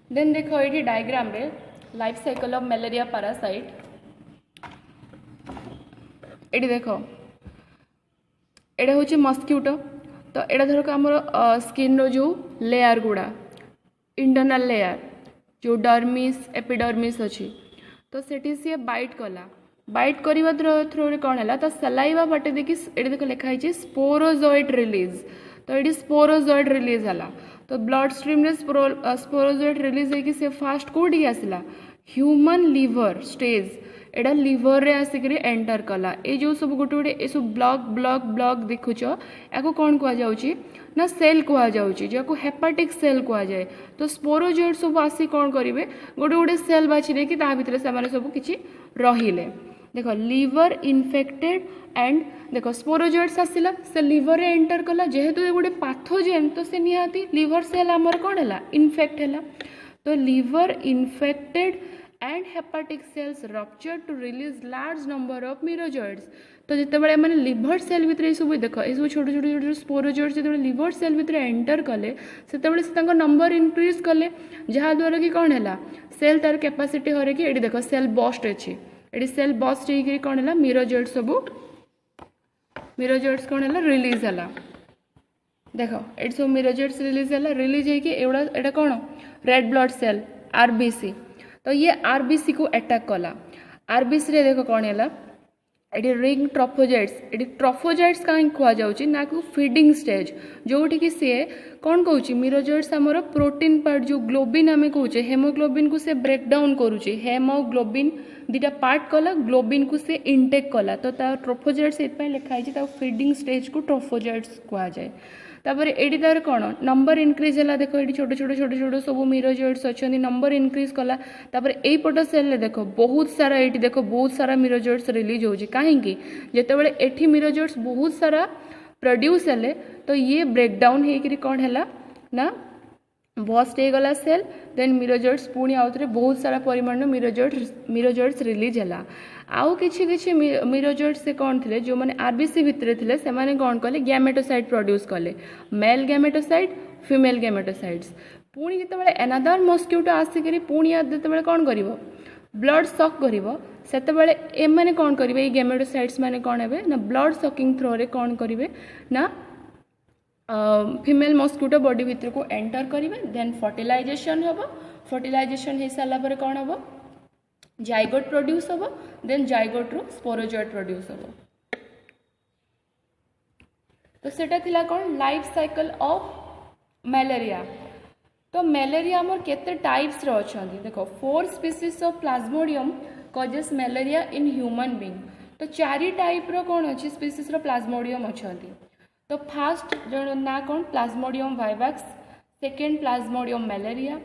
Then देख ये diagram रे life cycle of malaria parasite ये देख एटा हूँ मस्क्यूटो तो एटा धरक आम स्किन रो जो लेयर गुड़ा इंटरनल लेयर जो डर्मिस एपिडर्मिस अच्छी तो सेठी सी बाइट कला बाइट करवा थ्रू कौन है तो सलाइवा बाटे देखिए ये देख लिखाई स्पोरोजोइट रिलीज तो ये स्पोरोजोइट रिलीज है तो ब्लड स्ट्रीम रे स्पोरोजोइट रिलीज होगी से फास्ट कौटी आसला ह्यूमन लिवर स्टेज एटा लिवर रे आसिक एंटर कला ये जो सब गोटे गोटे ये सब ब्लॉक ब्लॉक ब्लॉक देखुच या कौन कहुच्छी ना सेल कहुच्छी जो हेपाटिक सेल कहुए तो स्पोरोजोइट सब आसी कौन करेंगे गोटे गोटे सेल बाछि देखिए ता भितर से सब किसी रहिले देख लिवर इन्फेक्टेड एंड देख स्पोरोजोइट्स आसला से लिवर रे एंटर कला जेहेतु ये गोटे पाथोजेन तो से निहाती लिवर सेल आमर कौन है इन्फेक्ट है तो liver infected and hepatic cells rupture to release large number of merozoites तो जिते मैंने लिवर सेल भितर सब देख ये सब छोट छोट छोट स्पोरोजॉइड्स जो लिवर सेल भितर एंटर कले से नंबर इनक्रीज कले जहाँद्वारा कि कौन है सेल तार कैपेसिटी हरे कि ये देख सेल बस्ट अच्छी ये सेल बस्ट हो कौन है मिरोजॉइड्स सब मिरोजॉइड्स कौन है रिलीज है देख ये सब मिरोजॉइड्स रिलीज है रिलीज होड़ा कौन रेड ब्लड सेल आरबीसी तो ये आरबीसी को अटैक कला आरबीसी रे देख कौन है ये रिंग ट्रफोजाइट्स ये ट्रफोजाइट्स कहीं कहुच्छी ना को फीडिंग स्टेज जोटि कि सी कौन कौच मिरोजॉइट्स आमर प्रोटीन पार्ट जो ग्लोबिन आम कहे हेमोग्लोबिन को से ब्रेक डाउन करुचे हेमोग्लोबिन दुटा पार्ट कला ग्लोबिन को से इनटेक कला तो ट्रफोजाइट्स ये लिखाई फीडिंग स्टेज को ट्रफोजाइट्स कहुए तापर एटी तार कौन नंबर इनक्रीज है देख ये छोट छोट छोट छोट सब मिरोजॉइड्स अच्छा नंबर इनक्रीज कला तापर एई पट सेल देख बहुत सारा ये देख बहुत सारा मिरोजॉइड्स रिलीज होची कहीं जितेबाला एठी मिरोजॉइड्स बहुत सारा प्रोड्यूस हेले तो ये ब्रेकडाउन होकर कौन है ना बस्ट हो गला सेल देन मिरोजॉइड्स पुणी आउ थे बहुत सारा परिमाण मिरोजॉइड्स रिलीज है आउ किछि मिरोजॉइड्स से कौन थे जो मैंने आरबीसी भितर थे से कौन कले गैमेटोसाइट प्रोड्यूस कले मेल गैमेटोसाइट फीमेल गैमेटोसाइट्स पुणी जिते एनादर मस्क्यूटो आसिक पुणी जिते कौन कर ब्लड सक कर एम कौन करेंगे ये गैमेटोसाइट्स मैंने कौन है ना ब्लड सकिंग थ्रो रे कौन करेंगे ना फीमेल मस्क्यूटो बॉडी भितर को एंटर करेंगे देन फर्टिलाइजेशन हम फर्टिलाइजेशन हो सारापर कौन हम जाइगोट प्रोड्यूस हम देन जाइगोट रू स्पोरोजॉइट प्रोड्यूस हम तो सेटा थिला कौन लाइफ साइकिल ऑफ मलेरिया तो मलेरिया आमर केते टाइप्स रो अछंती देखो 4 species of Plasmodium causes malaria in human being तो 4 टाइप रो कौन अच्छी स्पीसीज रो प्लाज्मोडियम अछंती तो फास्ट जो ना कौन Plasmodium vivax second Plasmodium malaria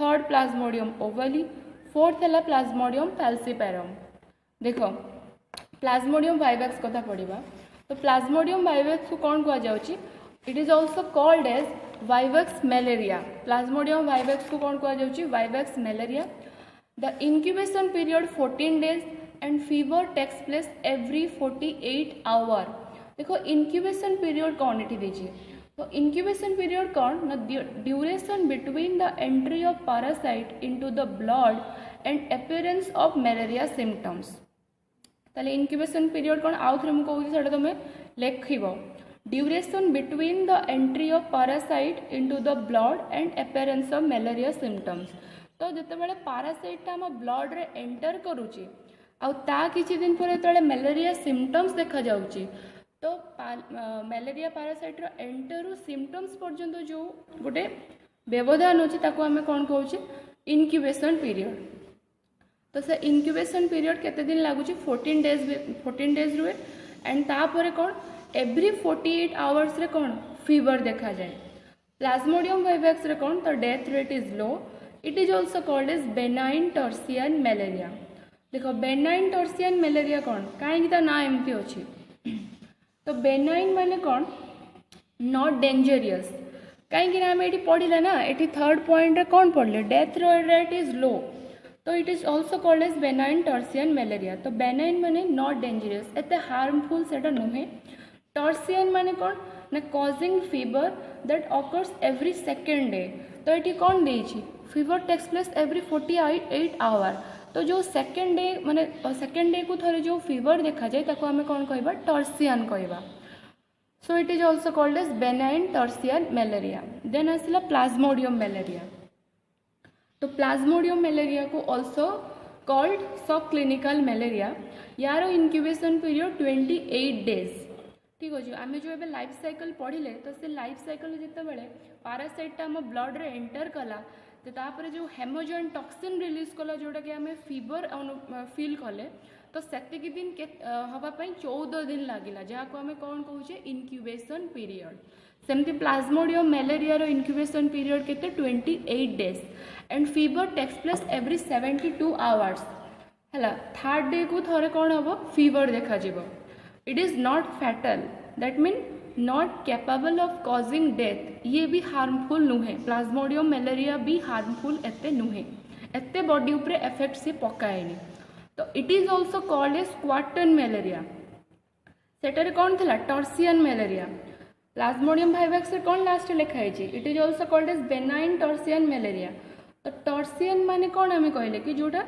third Plasmodium ovale fourth है प्लाज्मोडियम फैल्सीपेरम देखो प्लाज्मोडियम वाइवैक्स कथा पढ़ा तो प्लाज्मोडियम वाइवैक्स को कौन कहुच्छी it is also called as vivax malaria Plasmodium vivax को कौन कहुच्छी vivax malaria the incubation period 14 days and fever takes place every 48 hours देखो इंक्यूबेशन पीरियड कौन ये दीजिए तो इंक्यूबेशन पीरियड कौन ना duration between the entry of parasite into the blood and appearance of malaria symptoms ताले इंक्यूबेशन पीरियड कौन आउ थे मुझे तुम लिख duration between the entry of parasite into the blood and appearance of malaria symptoms तो जितेबाला पैरासाइटा आम ब्लड रे एंटर करुचे आ किछि दिन पर जो मलेरिया सिम्पटम्स देखा जाउची तो मलेरिया पैरासाइट एंटर रु सिम्पटम्स पर्यंत जो गोटे व्यवधान अच्छे ताको आमे कौन कहूचे इनक्यूबेशन पीरियड तो से इनक्यूबेशन पीरियड केते दिन लगुच 14 days रुए एंड तापर कौन एवरी 48 hours रे कौन फीवर देखा जाए प्लाज्मोडियम वाइवैक्स रे कौन तो death rate is low it is also called as benign tertian malaria देखो बेनाइन टर्सियन मलेरिया कौन कहीं ना एमती अच्छी तो बेनाइन माने कौन नॉट डेंजरियस कहीं आम ये पढ़ला ना ये थर्ड पॉइंट रे कौन पढ़ले डेथ रेट इज लो तो it is also called as benign tertian malaria तो बेनाइन माने नॉट डेंजरियस एते हार्मफुल सेटा नुहे टर्सियन माने कौन ना causing fever that occurs every second day तो तो ये कौन देछि fever takes place every 48 hour तो जो सेकेंड डे माने सेकेंड डे को थरे जो फीवर देखा जाए ताको आमे कौन कहबा टर्सियन कहबा so it is also called as benign tertian malaria then आसला प्लाज्मोडियम मैलेरिया तो प्लाज्मोडियम मैलेरिया को also called subclinical malaria यार इनक्यूबेशन पीरियड 28 डेज ठीक अच्छे आम जो ए लाइफ साइकिल पढ़ले तो से लाइफ साइकिल जिते पारासाइटा आम ब्लड रे एंटर कला तो तापर जो हेमोजन टॉक्सिन रिलीज कला जोटा कि आम फीवर फील कले तो सेतिक दिन हवापाई 14 दिन लगिला जहाँ को आम कौन कहे इनक्यूबेशन पीरियड सेमती प्लाज्मोडियम मैलेरिया रो इनक्यूबेशन पीरियड केते 28 days and fever takes place every 72 hours है थर्ड डे को थोड़े कौन हम फीवर देखा जीवो it is not fatal that mean not capable of causing death ये भी हार्मफुल नुहे प्लाज्मोडियम मैलेरिया भी हार्मफुल एते नुहे एते बॉडी उपरे इफेक्ट से पकाएनी तो it is also called as quartan malaria सेटारे कौन थिला टर्सियन मैलेरिया प्लाज्मोडियम वाइवाक्स कौन लास्ट लिखाई it is also called as benign tertian malaria तो टर्सियन माने कौन आम कहले कि जोटा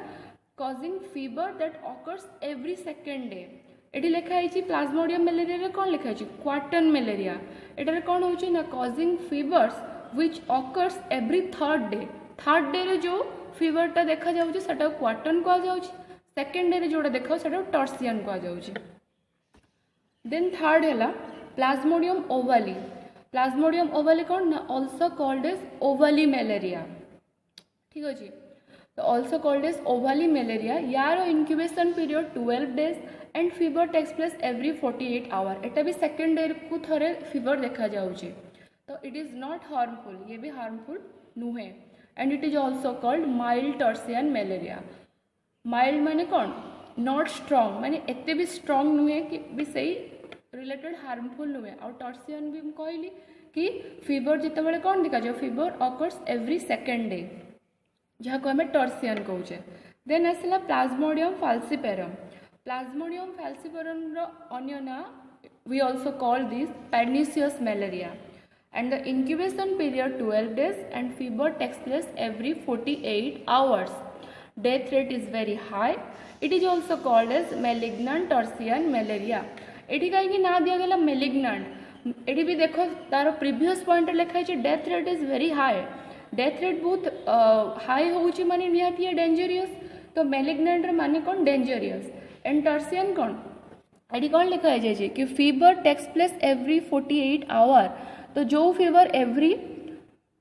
causing fever that occurs every second day ये लिखाई प्लाज्मोडियम मैलेरिया कौन लिखाई क्वार्टन मैलेरिया एटार कौन हो ना causing fevers which occurs every third day रे जो फीवरटा देखा जाउची सेटा क्वार्टन कहा जाउची सेकेंड डे रे जोटा देखा सेटा टर्सियन कहा जाउची देन थर्ड है प्लाज्मोडियम ओवाली कौन ना also called as ovale malaria ठीक अच्छे तो also called as ovale malaria यार incubation period 12 days and fever takes place every 48 hour एटा भी सेकेंड डे को थरे फीवर देखा जाउची तो इट इज नॉट हार्मफुल ये भी हार्मफुल नुहे and it is also called mild tertian malaria mild माने कौन नॉट स्ट्रॉन्ग माने एते भी स्ट्रॉन्ग नुहे कि भी सही रिलेटेड हार्मफुल नुहे और टर्सियन भी कहली कि फीवर जिते बड़े कौन देखा जाए fever occurs every second day जहाँ को हमें टर्सियन कहे देन आसला प्लाज्मोडियम फाल्सिपारम अन्य ना we also call this pernicious malaria and the incubation period 12 days and fever takes place every 48 hours death rate is very high it is also called as malignant tertian malaria ये कहीं ना दिगला malignant ये भी देख तार previous point लिखाई death rate is very high death rate बहुत हाई होची माने निहाती डेंजरियस तो मैलिग्नेंट माने कौन डेंजरियस एंड टर्सियन कौन ये कौन लिखा जाए कि fever takes place every 48 hour तो जो फीवर एवरी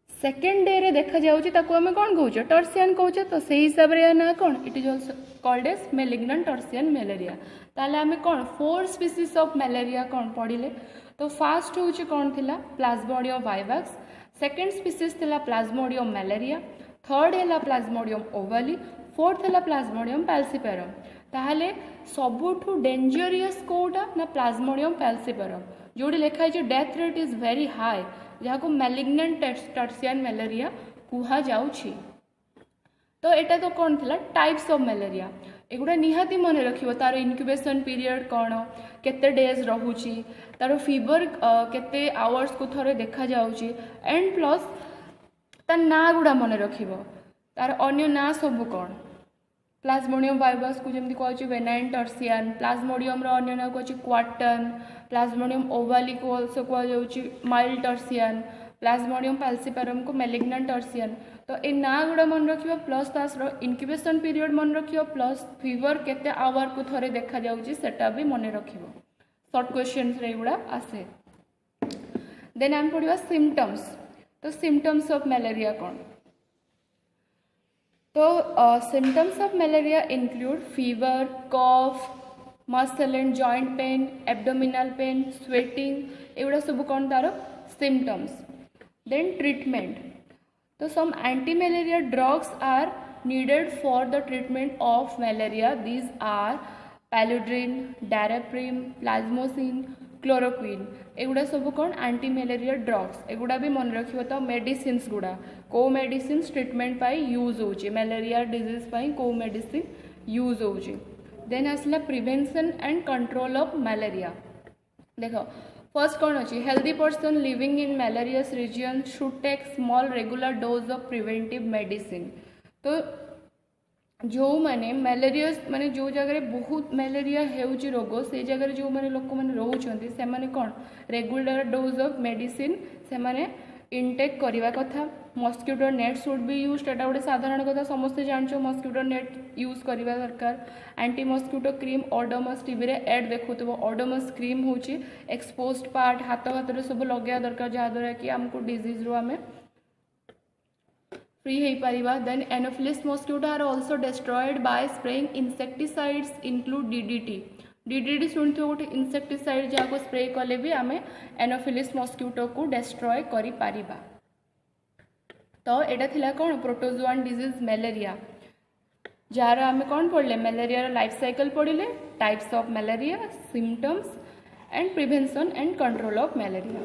सेकेंड डे रे देखा जाउची ताको हमें कौन कहूचे टर्सियन कहूचे तो सही हिसाब रे ना कौन it is also called as malignant tertian malaria ताले हमें कौन 4 स्पीसीज ऑफ मैलेरिया कौन पढ़िले तो फास्ट होची कौन थिला प्लाज्मोडियम वाइवाक्स सेकेंड स्पीसीज थिला प्लाज्मोडियम मैलेरिया थर्ड है प्लाज्मोडियम ओवाली फोर्थ है प्लाज्मोडियम फाल्सिपारम ताहले सबुठु डेंजरियस कोटा ना प्लाज्मोडियम फाल्सिपारम जोड़ी लिखाई death rate is very high जहाँ को मैलिग्नेंट टर्सियन मैलेरिया कुहा जाउछि तो एटा तो कौन थिला टाइप्स ऑफ मैलेरिया एगुड़ा निहाती मन रखिबो तार इनक्यूबेशन पीरियड कौन केते डेज रहुछि तार फीवर केते आवर्स को थरे देखा जाउछि एंड प्लस तार ना गुड़ा मन रखिबो तार अन्य ना सब कौन प्लाज्मोडियम वाइवाक्स को जमी कहे बेनाइन टर्सियन प्लाज्मोडियम अन्य ना कहे क्वार्टन प्लाज्मोडियम ओवाली को ऑल्सो कहुच्छी माइल्ड टर्सियन प्लाज्मोडियम फाल्सिपारम को मैलिग्नेंट टर्सियन तो ये ना गुड़ा मन रखियो प्लस तार इनक्यूबेशन पीरियड मन रखियो प्लस फीवर केते आवर को थरे देखा जाउची सेटा भी मन रखियो शॉर्ट क्वेश्चन रे गुड़ा आसे देन आम पढ़िबा सिम्पटम्स तो सिम्पटम्स ऑफ मैलेरिया कौन तो symptoms of malaria include fever cough muscle and joint pain abdominal pain sweating एगुड़ा सब कौन तार सिम्पटम्स देन ट्रीटमेंट तो some anti malaria drugs are needed for the treatment of malaria. These are paludrine daraprim plasmochin chloroquine एगुड़ा सब कौन anti malaria drugs एगुड़ा भी मन रखियो तो मेडिसिन्स गुड़ा को मेडिसिन ट्रीटमेंट पाई यूज होची मैलेरिया डिजीज पाई को मेडिसिन यूज होची देन आसला prevention and control of malaria देखो फर्स्ट कौन अच्छी healthy person living in malarious region should take small regular dose of preventive medicine. तो जो मैंने मैलेरियस माने जो जगह बहुत मैलेरिया हेउची रोग से जगह जो मैंने लोक मैंने रोचंती से माने कौन रेगुलर डोज ऑफ मेडिसिन से माने इनटेक करवा कथा। Mosquito net should be used एटा गोटे साधारण कथा समस्ते जानछो मस्क्यूटो नेट यूज करवा दरकार। Anti mosquito cream Odomos TV रे एड देखुथबो ओडोमस क्रीम होची एक्सपोज्ड पार्ट हाथ हाथ रे सब लगेया दरकार जहा द्वारा कि हमको डिजीज रो हमें फ्री हो पारिबा। Then Anopheles mosquito are also destroyed by spraying insecticides include DDT. DDT शुणुथ गोटे इंसेक्टिसाइड जहाँ को स्प्रे कले भी आम एनोफिलिस मस्क्यूटो को डिस्ट्रॉय करि पारिबा। तो एटा थिला कौन प्रोटोजोआन डिजीज मैलेरिया जार आम कौन पढ़ले मैलेरिया लाइफ साइकिल पढ़ले types of malaria symptoms and prevention and control of malaria.